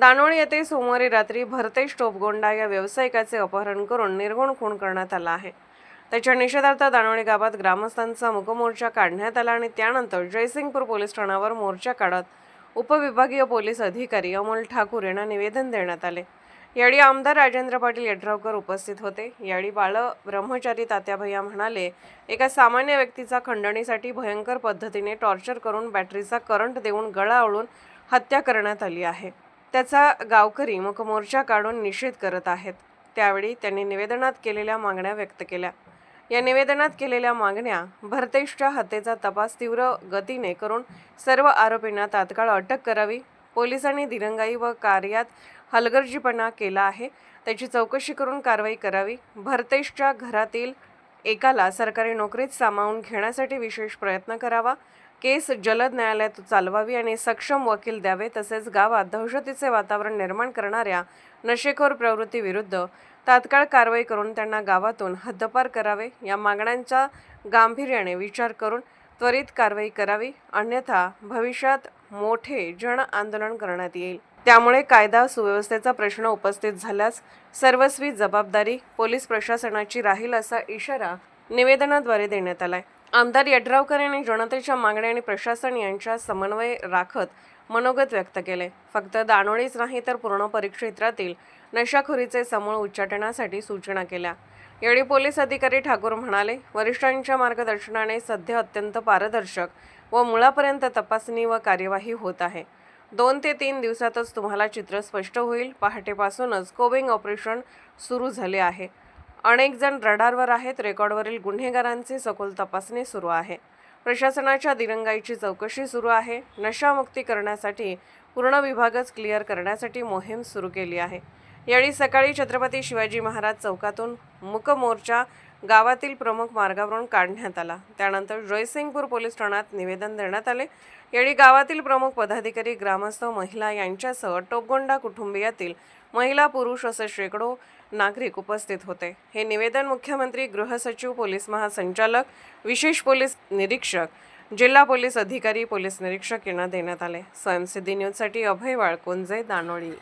दानोळी येथे सोमवारी रात्री भरतेश टोपगोंडा या व्यावसायिकाचे अपहरण करून निर्घुण खून करण्यात आला आहे। त्याच्या निषेधार्थ दानोळी गावात ग्रामस्थांचा मूकमोर्चा काढण्यात आला आणि त्यानंतर जयसिंगपूर पोलीस ठाण्यावर मोर्चा काढत उपविभागीय पोलीस अधिकारी अमोल ठाकूर यांना निवेदन देण्यात आले। यावेळी आमदार राजेंद्र पाटील यड्रावकर उपस्थित होते। यावेळी बाळ ब्रह्मचारी तात्याभैया म्हणाले, एका सामान्य व्यक्तीचा खंडणीसाठी भयंकर पद्धतीने टॉर्चर करून बॅटरीचा करंट देऊन गळा आवळून हत्या करण्यात आली आहे। त्याचा गावकरी मूकमोर्चा काढून निषेध करत आहेत। त्यावेळी त्यांनी निवेदनात केलेल्या मागण्या व्यक्त केल्या। या निवेदनात केलेल्या मागण्या भरतेशच्या हत्येचा तपास तीव्र गतीने करून सर्व आरोपींना तात्काळ अटक करावी, पोलिसांनी दिरंगाई व कार्यात हलगर्जीपणा केला आहे त्याची चौकशी करून कारवाई करावी, भरतेशच्या घरातील एकाला सरकारी नोकरीत सामावून घेण्यासाठी विशेष प्रयत्न करावा, केस जलद न्यायालयात चालवावी आणि सक्षम वकील द्यावे, तसेच गावात दहशतीचे वातावरण निर्माण करणाऱ्या नशेखोर प्रवृत्तीविरुद्ध तात्काळ कारवाई करून त्यांना गावातून हद्दपार करावे। या मागण्यांचा गांभीर्याने विचार करून त्वरित कारवाई करावी, अन्यथा भविष्यात मोठे जन आंदोलन करण्यात येईल। त्यामुळे कायदा सुव्यवस्थेचा प्रश्न उपस्थित झाल्यास सर्वस्वी जबाबदारी पोलीस प्रशासनाची राहील, असा इशारा निवेदनाद्वारे देण्यात आलाय। आमदार यड्रावकर यांनी जनतेच्या मागण्या आणि प्रशासन यांच्या समन्वय राखत मनोगत व्यक्त केले। फक्त दानोळीच नाही तर पूर्ण परिक्षेत्रातील नशाखोरीचे समूळ उच्चाटनासाठी सूचना केल्या। यावेळी पोलीस अधिकारी ठाकूर म्हणाले, वरिष्ठांच्या मार्गदर्शनाने सध्या अत्यंत पारदर्शक व मुळापर्यंत तपासणी व कार्यवाही होत आहे। 2 ते 3 दिवसातच तुम्हाला चित्र स्पष्ट होईल। पहाटेपासूनच कोबिंग ऑपरेशन सुरू झाले आहे। अनेक जण रडारवर आहेत। रेकॉर्डवरील गुन्हेगारांची सखोल तपासणी सुरू आहे। प्रशासनाच्या दिरंगाईची चौकशी सुरू आहे। नशामुक्ती करण्यासाठी पूर्ण विभागच क्लिअर करण्यासाठी मोहीम सुरू केली आहे। यावेळी सकाळी छत्रपती शिवाजी महाराज चौकातून मूकमोर्चा गावातील प्रमुख मार्गावरून काढण्यात आला। त्यानंतर जयसिंगपूर पोलीस ठाण्यात निवेदन देण्यात आले। यावेळी गावातील प्रमुख पदाधिकारी, ग्रामस्थ, महिला यांच्यासह टोपगोंडा कुटुंबियातील महिला, पुरुष असे शेकडो नागरिक उपस्थित होते। हे निवेदन मुख्यमंत्री, गृह सचिव, पोलीस महासंचालक, विशेष पोलीस निरीक्षक, जिल्हा पोलीस अधिकारी, पोलीस निरीक्षक यांना देण्यात आले। स्वयंसिद्धी न्यूजसाठी अभय वाळकुंजे, दानोळी।